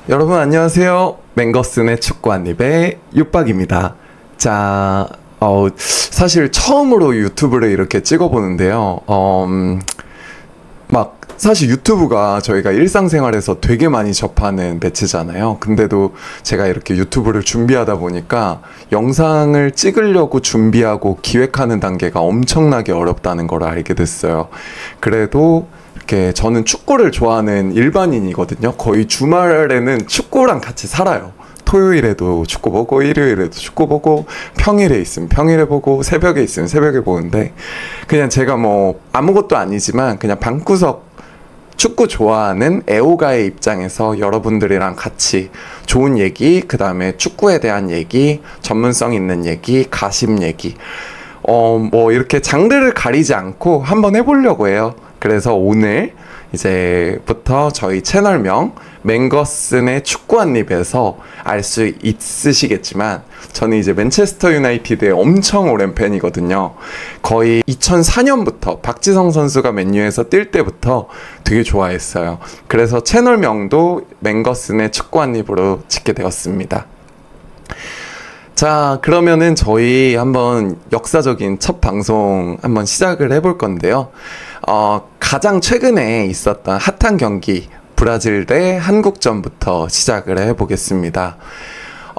여러분 안녕하세요. 맹거슨의 축구 한입의 육박입니다. 자, 사실 처음으로 유튜브를 이렇게 찍어보는데요. 사실 유튜브가 저희가 일상생활에서 되게 많이 접하는 매체잖아요. 근데도 제가 이렇게 유튜브를 준비하다 보니까 영상을 찍으려고 준비하고 기획하는 단계가 엄청나게 어렵다는 걸 알게 됐어요. 그래도 이렇게 저는 축구를 좋아하는 일반인이거든요. 거의 주말에는 축구랑 같이 살아요. 토요일에도 축구 보고, 일요일에도 축구 보고, 평일에 있으면 평일에 보고, 새벽에 있으면 새벽에 보는데, 그냥 제가 뭐 아무것도 아니지만 그냥 방구석 축구 좋아하는 애호가의 입장에서 여러분들이랑 같이 좋은 얘기, 그 다음에 축구에 대한 얘기, 전문성 있는 얘기, 가심 얘기, 뭐 이렇게 장르를 가리지 않고 한번 해보려고 해요. 그래서 오늘 이제부터 저희 채널명 맹거슨의 축구 한입에서 알 수 있으시겠지만 저는 이제 맨체스터 유나이티드의 엄청 오랜 팬이거든요. 거의 2004년부터 박지성 선수가 맨유에서 뛸 때부터 되게 좋아했어요. 그래서 채널명도 맹거슨의 축구 한입으로 짓게 되었습니다. 자, 그러면은 저희 한번 역사적인 첫 방송 한번 시작을 해볼 건데요. 가장 최근에 있었던 핫한 경기 브라질 대 한국전부터 시작을 해보겠습니다.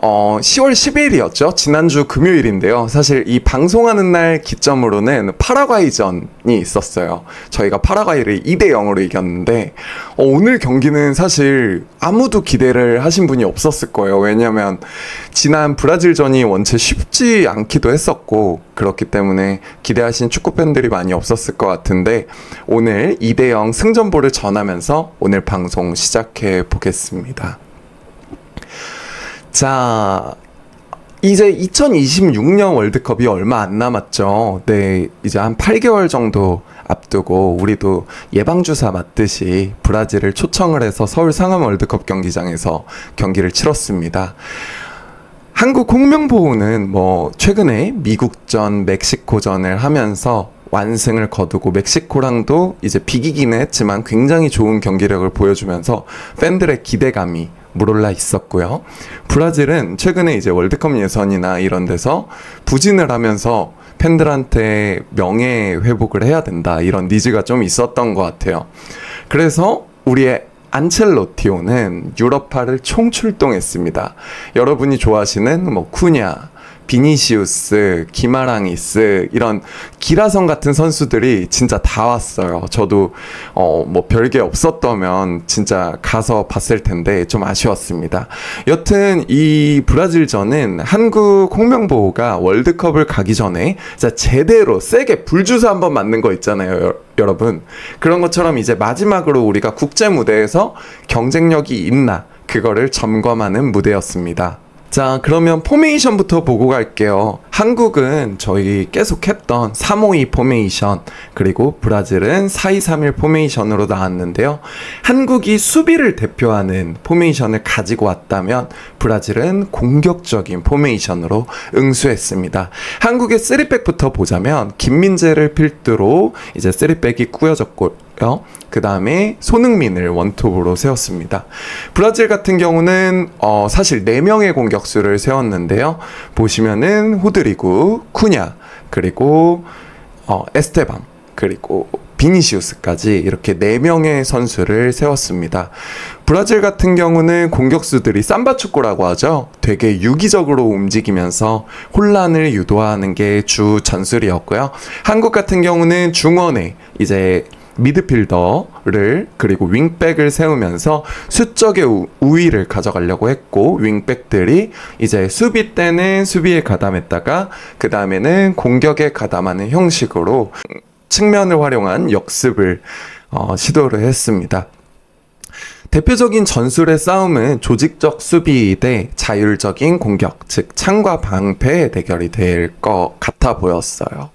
10월 10일이었죠. 지난주 금요일인데요. 사실 이 방송하는 날 기점으로는 파라과이전이 있었어요. 저희가 파라과이를 2대0으로 이겼는데 오늘 경기는 사실 아무도 기대를 하신 분이 없었을 거예요. 왜냐면 지난 브라질전이 원체 쉽지 않기도 했었고 그렇기 때문에 기대하신 축구팬들이 많이 없었을 것 같은데 오늘 2대0 승전보를 전하면서 오늘 방송 시작해 보겠습니다. 자, 이제 2026년 월드컵이 얼마 안 남았죠. 네, 이제 한 8개월 정도 앞두고 우리도 예방주사 맞듯이 브라질을 초청을 해서 서울 상암 월드컵 경기장에서 경기를 치렀습니다. 한국 홍명보는 뭐 최근에 미국전, 멕시코전을 하면서 완승을 거두고 멕시코랑도 이제 비기기는 했지만 굉장히 좋은 경기력을 보여주면서 팬들의 기대감이 물올라 있었고요. 브라질은 최근에 이제 월드컵 예선이나 이런 데서 부진을 하면서 팬들한테 명예 회복을 해야 된다 이런 니즈가 좀 있었던 것 같아요. 그래서 우리의 안첼로티오는 유럽파를 총출동했습니다. 여러분이 좋아하시는 뭐 쿠냐, 비니시우스, 기마랑이스 이런 기라성 같은 선수들이 진짜 다 왔어요. 저도 뭐 별게 없었다면 진짜 가서 봤을 텐데 좀 아쉬웠습니다. 여튼 이 브라질전은 한국 홍명보가 월드컵을 가기 전에 진짜 제대로 세게 불주사 한번 맞는 거 있잖아요. 여러분 그런 것처럼 이제 마지막으로 우리가 국제 무대에서 경쟁력이 있나 그거를 점검하는 무대였습니다. 자, 그러면 포메이션부터 보고 갈게요. 한국은 저희 계속 했던 3-5-2 포메이션 그리고 브라질은 4-2-3-1 포메이션으로 나왔는데요. 한국이 수비를 대표하는 포메이션을 가지고 왔다면 브라질은 공격적인 포메이션으로 응수했습니다. 한국의 3백부터 보자면 김민재를 필두로 이제 3백이 꾸려졌고 그 다음에 손흥민을 원톱으로 세웠습니다. 브라질 같은 경우는 사실 4명의 공격수를 세웠는데요. 보시면은 호드리구, 쿠냐, 그리고 에스테방, 그리고 비니시우스까지 이렇게 4명의 선수를 세웠습니다. 브라질 같은 경우는 공격수들이 삼바 축구라고 하죠. 되게 유기적으로 움직이면서 혼란을 유도하는 게 주 전술이었고요. 한국 같은 경우는 중원에 이제 미드필더를 그리고 윙백을 세우면서 수적의 우위를 가져가려고 했고 윙백들이 이제 수비 때는 수비에 가담했다가 그 다음에는 공격에 가담하는 형식으로 측면을 활용한 역습을 시도를 했습니다. 대표적인 전술의 싸움은 조직적 수비 대 자율적인 공격, 즉 창과 방패의 대결이 될 것 같아 보였어요.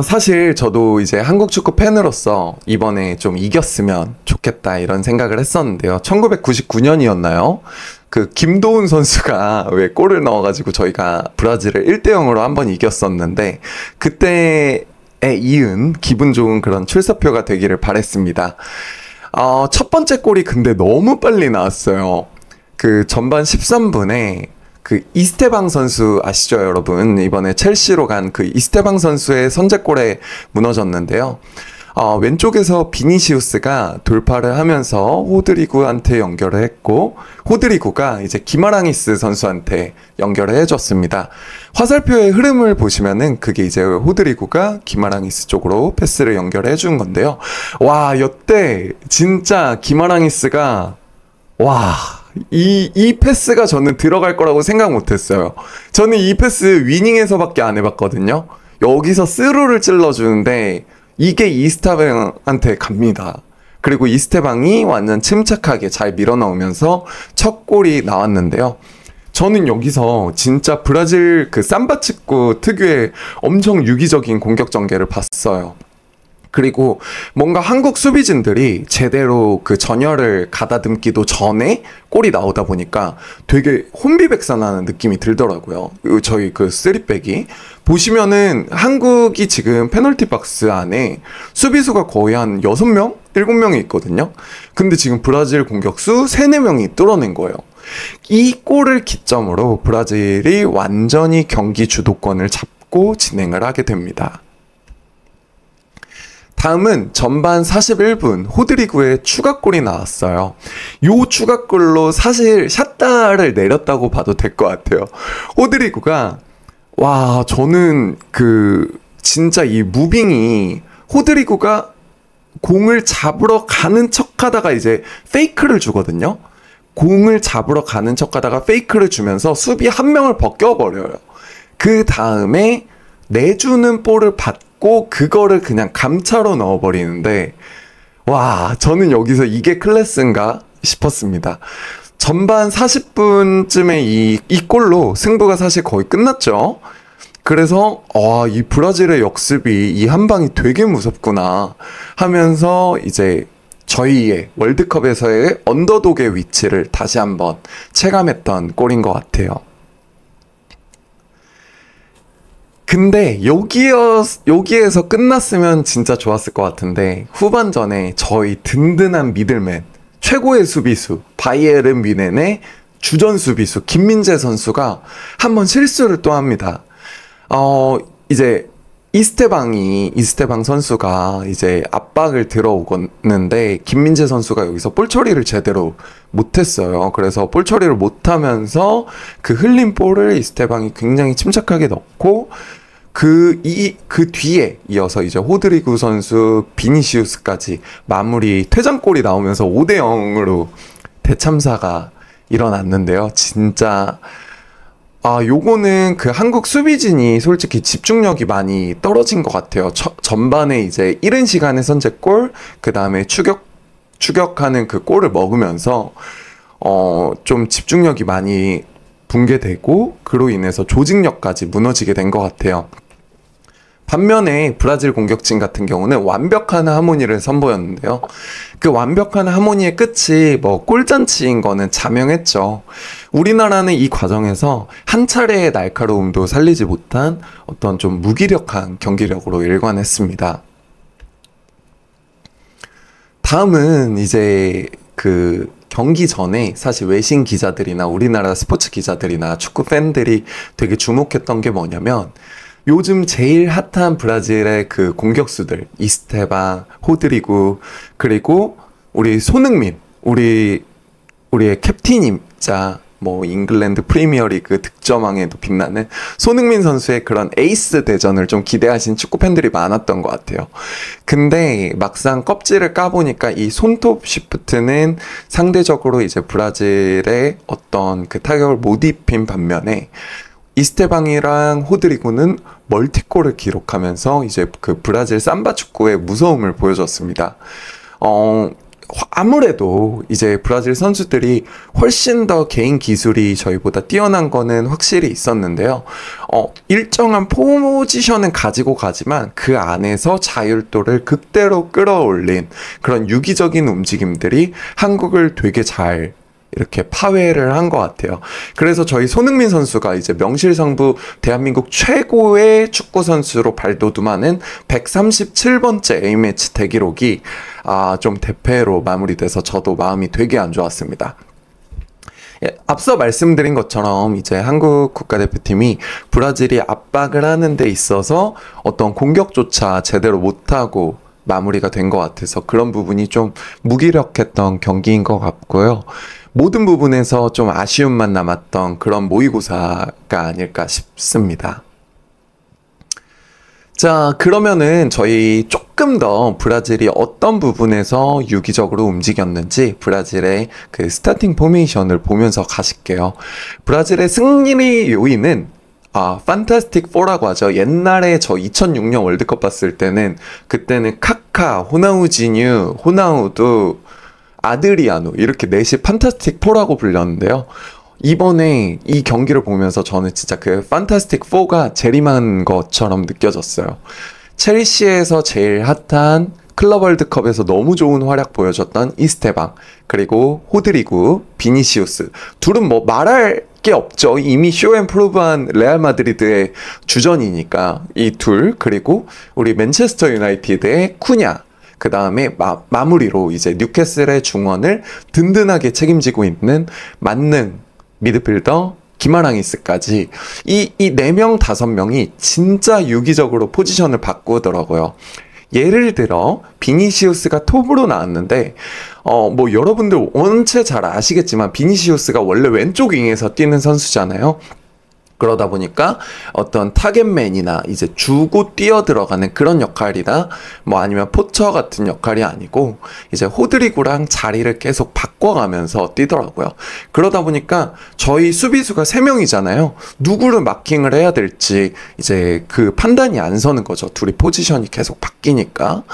사실 저도 이제 한국 축구 팬으로서 이번에 좀 이겼으면 좋겠다 이런 생각을 했었는데요. 1999년이었나요? 그 김도훈 선수가 왜 골을 넣어가지고 저희가 브라질을 1대0으로 한번 이겼었는데 그때에 이은 기분 좋은 그런 출사표가 되기를 바랬습니다. 첫 번째 골이 근데 너무 빨리 나왔어요. 그 전반 13분에 그 이스테방 선수 아시죠, 여러분? 이번에 첼시로 간 그 이스테방 선수의 선제골에 무너졌는데요. 왼쪽에서 비니시우스가 돌파를 하면서 호드리구한테 연결을 했고, 호드리구가 이제 기마랑이스 선수한테 연결을 해줬습니다. 화살표의 흐름을 보시면은 그게 이제 호드리구가 기마랑이스 쪽으로 패스를 연결해 준 건데요. 와, 이때 진짜 기마랑이스가 이 패스가 저는 들어갈 거라고 생각 못 했어요. 저는 이 패스 위닝에서밖에 안 해봤거든요. 여기서 스루를 찔러주는데 이게 이스테방한테 갑니다. 그리고 이스테방이 완전 침착하게 잘 밀어넣으면서 첫 골이 나왔는데요. 저는 여기서 진짜 브라질 그 삼바 축구 특유의 엄청 유기적인 공격 전개를 봤어요. 그리고 뭔가 한국 수비진들이 제대로 그 전열을 가다듬기도 전에 골이 나오다 보니까 되게 혼비백산하는 느낌이 들더라고요. 저희 그 쓰리백이. 보시면은 한국이 지금 페널티 박스 안에 수비수가 거의 한 6명? 7명이 있거든요. 근데 지금 브라질 공격수 3, 4명이 뚫어낸 거예요. 이 골을 기점으로 브라질이 완전히 경기 주도권을 잡고 진행을 하게 됩니다. 다음은 전반 41분 호드리구의 추가골이 나왔어요. 요 추가골로 사실 샷다를 내렸다고 봐도 될 것 같아요. 호드리구가 저는 진짜 이 무빙이 호드리구가 공을 잡으러 가는 척 하다가 이제 페이크를 주거든요. 공을 잡으러 가는 척 하다가 페이크를 주면서 수비 한 명을 벗겨버려요. 그 다음에 내주는 볼을 받고 그거를 그냥 감차로 넣어버리는데 저는 여기서 이게 클래스인가 싶었습니다. 전반 40분쯤에 이 골로 승부가 사실 거의 끝났죠. 그래서 이 브라질의 역습이 이 한 방이 되게 무섭구나 하면서 이제 저희의 월드컵에서의 언더독의 위치를 다시 한번 체감했던 골인 것 같아요. 근데 여기에서 끝났으면 진짜 좋았을 것 같은데 후반전에 저희 든든한 미들맨 최고의 수비수 바이에른 뮌헨의 주전 수비수 김민재 선수가 한번 실수를 또 합니다. 이제 이스테방 선수가 이제 압박을 들어오는데 김민재 선수가 여기서 볼 처리를 제대로 못했어요. 그래서 볼 처리를 못하면서 그 흘린 볼을 이스테방이 굉장히 침착하게 넣고 그 뒤에 이어서 이제 호드리구 선수 비니시우스까지 마무리 퇴장골이 나오면서 5대0으로 대참사가 일어났는데요. 진짜 요거는 그 한국 수비진이 솔직히 집중력이 많이 떨어진 것 같아요. 전반에 이제 이른 시간에 선제골, 그 다음에 추격하는 그 골을 먹으면서, 좀 집중력이 많이 붕괴되고, 그로 인해서 조직력까지 무너지게 된 것 같아요. 반면에 브라질 공격진 같은 경우는 완벽한 하모니를 선보였는데요. 그 완벽한 하모니의 끝이 골잔치인 거는 자명했죠. 우리나라는 이 과정에서 한 차례의 날카로움도 살리지 못한 어떤 좀 무기력한 경기력으로 일관했습니다. 다음은 이제 그 경기 전에 사실 외신 기자들이나 우리나라 스포츠 기자들이나 축구 팬들이 되게 주목했던 게 뭐냐면 요즘 제일 핫한 브라질의 그 공격수들 이스테방, 호드리구 그리고 우리 손흥민 우리의 캡틴이자 잉글랜드 프리미어리그 득점왕에도 빛나는 손흥민 선수의 그런 에이스 대전을 좀 기대하신 축구 팬들이 많았던 것 같아요. 근데 막상 껍질을 까보니까 이 손톱 시프트는 상대적으로 이제 브라질의 어떤 그 타격을 못 입힌 반면에 이스테방이랑 호드리구는 멀티골을 기록하면서 이제 그 브라질 삼바 축구의 무서움을 보여줬습니다. 아무래도 이제 브라질 선수들이 훨씬 더 개인 기술이 저희보다 뛰어난 거는 확실히 있었는데요. 일정한 포지션은 가지고 가지만 그 안에서 자율도를 극대로 끌어올린 그런 유기적인 움직임들이 한국을 되게 잘 이렇게 파회를 한 것 같아요. 그래서 저희 손흥민 선수가 이제 명실상부 대한민국 최고의 축구 선수로 발돋움하는 137번째 A매치 대기록이 좀 대패로 마무리돼서 저도 마음이 되게 안 좋았습니다. 앞서 말씀드린 것처럼 이제 한국 국가대표팀이 브라질이 압박을 하는 데 있어서 어떤 공격조차 제대로 못하고 마무리가 된 것 같아서 그런 부분이 좀 무기력했던 경기인 것 같고요. 모든 부분에서 좀 아쉬움만 남았던 그런 모의고사가 아닐까 싶습니다. 자, 그러면은 저희 조금 더 브라질이 어떤 부분에서 유기적으로 움직였는지 브라질의 그 스타팅 포메이션을 보면서 가실게요. 브라질의 승리의 요인은 판타스틱 4라고 하죠. 옛날에 저 2006년 월드컵 봤을 때는 그때는 카카, 호나우지뉴, 호나우두, 아드리아노 이렇게 넷이 판타스틱 4라고 불렸는데요. 이번에 이 경기를 보면서 저는 진짜 그 판타스틱 4가 재림한 것처럼 느껴졌어요. 첼시에서 제일 핫한 클럽 월드컵에서 너무 좋은 활약 보여줬던 이스테방, 그리고 호드리구, 비니시우스. 둘은 뭐 말할 게 없죠. 이미 쇼앤프루브한 레알 마드리드의 주전이니까 이 둘, 그리고 우리 맨체스터 유나이티드의 쿠냐, 그 다음에 마무리로 이제 뉴캐슬의 중원을 든든하게 책임지고 있는 만능 미드필더 기마랑이스까지 이 4명 5명이 진짜 유기적으로 포지션을 바꾸더라고요. 예를 들어 비니시우스가 톱으로 나왔는데 뭐 여러분들 원체 잘 아시겠지만 비니시우스가 원래 왼쪽 윙에서 뛰는 선수잖아요. 그러다 보니까 어떤 타겟맨이나 이제 주고 뛰어 들어가는 그런 역할이나 뭐 아니면 포처 같은 역할이 아니고 이제 호드리구랑 자리를 계속 바꿔가면서 뛰더라고요. 그러다 보니까 저희 수비수가 3명이잖아요. 누구를 마킹을 해야 될지 이제 그 판단이 안 서는 거죠. 둘이 포지션이 계속 바뀌니까.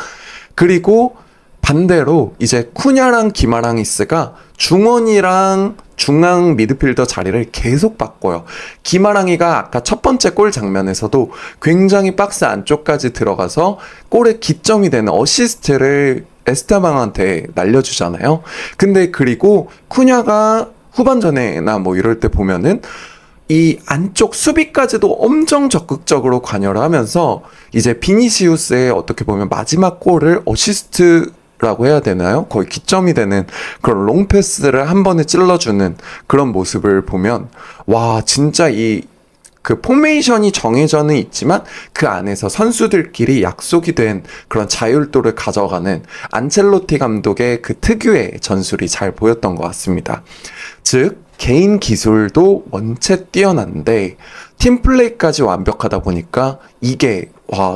그리고 반대로 이제 쿠냐랑 기마랑이스가 중원이랑 중앙 미드필더 자리를 계속 바꿔요. 기마랑이가 아까 첫 번째 골 장면에서도 굉장히 박스 안쪽까지 들어가서 골의 기점이 되는 어시스트를 에스테방한테 날려주잖아요. 근데 그리고 쿠냐가 후반전에나 뭐 이럴 때 보면은 이 안쪽 수비까지도 엄청 적극적으로 관여를 하면서 이제 비니시우스의 어떻게 보면 마지막 골을 어시스트라고 해야 되나요? 거의 기점이 되는 그런 롱패스를 한 번에 찔러주는 그런 모습을 보면 와 진짜 그 포메이션이 정해져는 있지만 그 안에서 선수들끼리 약속이 된 그런 자율도를 가져가는 안첼로티 감독의 그 특유의 전술이 잘 보였던 것 같습니다. 즉 개인 기술도 원체 뛰어난데 팀플레이까지 완벽하다 보니까 이게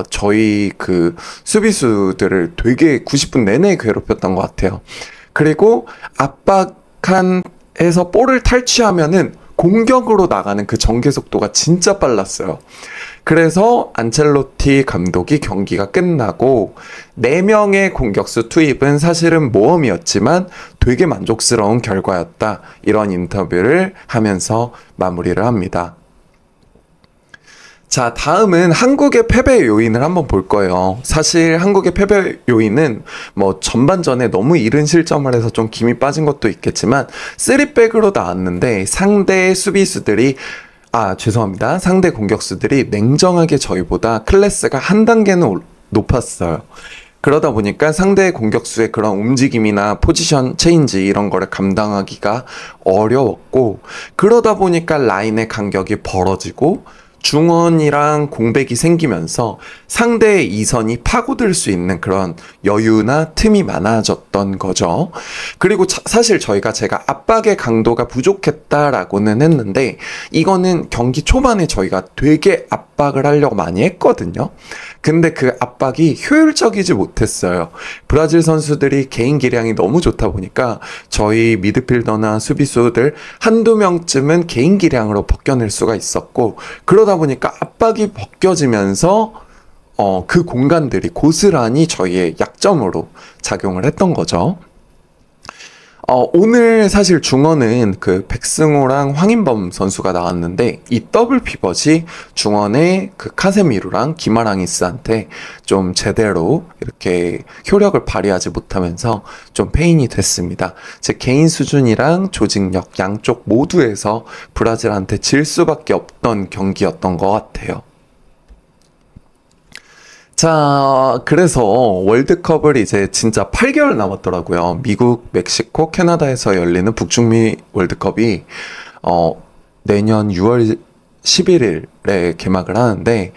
저희 그 수비수들을 되게 90분 내내 괴롭혔던 것 같아요. 그리고 압박해서 볼을 탈취하면은 공격으로 나가는 그 전개 속도가 진짜 빨랐어요. 그래서 안첼로티 감독이 경기가 끝나고 4명의 공격수 투입은 사실은 모험이었지만 되게 만족스러운 결과였다. 이런 인터뷰를 하면서 마무리를 합니다. 자, 다음은 한국의 패배 요인을 한번 볼 거예요. 사실 한국의 패배 요인은 뭐 전반전에 너무 이른 실점을 해서 좀 김이 빠진 것도 있겠지만 3백으로 나왔는데 상대 수비수들이 죄송합니다. 상대 공격수들이 냉정하게 저희보다 클래스가 한 단계는 높았어요. 그러다 보니까 상대 공격수의 그런 움직임이나 포지션 체인지 이런 거를 감당하기가 어려웠고, 그러다 보니까 라인의 간격이 벌어지고 중원이랑 공백이 생기면서 상대의 이선이 파고들 수 있는 그런 여유나 틈이 많아졌던 거죠. 그리고 사실 제가 압박의 강도가 부족했다라고는 했는데 이거는 경기 초반에 저희가 되게 압박을 하려고 많이 했거든요. 근데 그 압박이 효율적이지 못했어요. 브라질 선수들이 개인 기량이 너무 좋다 보니까 저희 미드필더나 수비수들 한두 명쯤은 개인 기량으로 벗겨낼 수가 있었고, 그러다 보니까 압박이 벗겨지면서 그 공간들이 고스란히 저희의 약점으로 작용을 했던 거죠. 오늘 사실 중원은 그 백승호랑 황인범 선수가 나왔는데 이 더블 피벗이 중원의 그 카세미루랑 기마랑이스한테 좀 제대로 이렇게 효력을 발휘하지 못하면서 좀 페인이 됐습니다. 제 개인 수준이랑 조직력 양쪽 모두에서 브라질한테 질 수밖에 없던 경기였던 것 같아요. 자, 그래서 월드컵을 이제 진짜 8개월 남았더라고요. 미국, 멕시코, 캐나다에서 열리는 북중미 월드컵이 내년 6월 11일에 개막을 하는데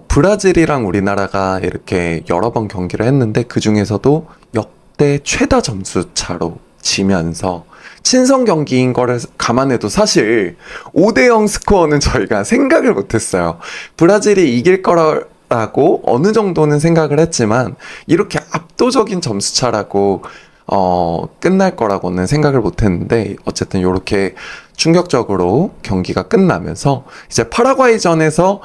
브라질이랑 우리나라가 이렇게 여러 번 경기를 했는데 그 중에서도 역대 최다 점수 차로 지면서 친선 경기인 거를 감안해도 사실 5대0 스코어는 저희가 생각을 못했어요. 브라질이 이길 거라고 어느 정도는 생각을 했지만 이렇게 압도적인 점수 차라고 끝날 거라고는 생각을 못했는데 어쨌든 이렇게 충격적으로 경기가 끝나면서 이제 파라과이전에서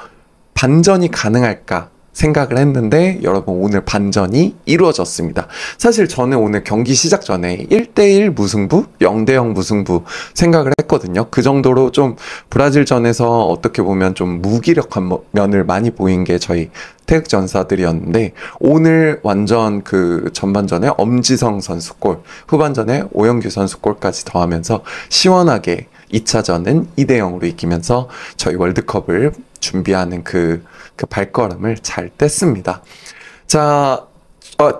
반전이 가능할까 생각을 했는데 여러분 오늘 반전이 이루어졌습니다. 사실 저는 오늘 경기 시작 전에 1대1 무승부, 0대0 무승부 생각을 했거든요. 그 정도로 좀 브라질전에서 어떻게 보면 좀 무기력한 면을 많이 보인 게 저희 태극전사들이었는데 오늘 완전 그 전반전에 엄지성 선수 골, 후반전에 오영규 선수 골까지 더하면서 시원하게 2차전은 2대0으로 이기면서 저희 월드컵을 준비하는 그 발걸음을 잘 뗐습니다. 자,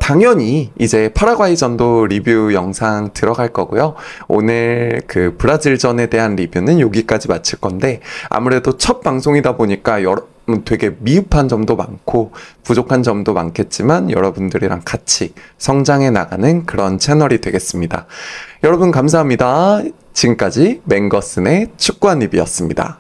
당연히 이제 파라과이전도 리뷰 영상 들어갈 거고요. 오늘 그 브라질전에 대한 리뷰는 여기까지 마칠 건데 아무래도 첫 방송이다 보니까 되게 미흡한 점도 많고 부족한 점도 많겠지만 여러분들이랑 같이 성장해 나가는 그런 채널이 되겠습니다. 여러분 감사합니다. 지금까지 맹거슨의 축구한 리뷰였습니다.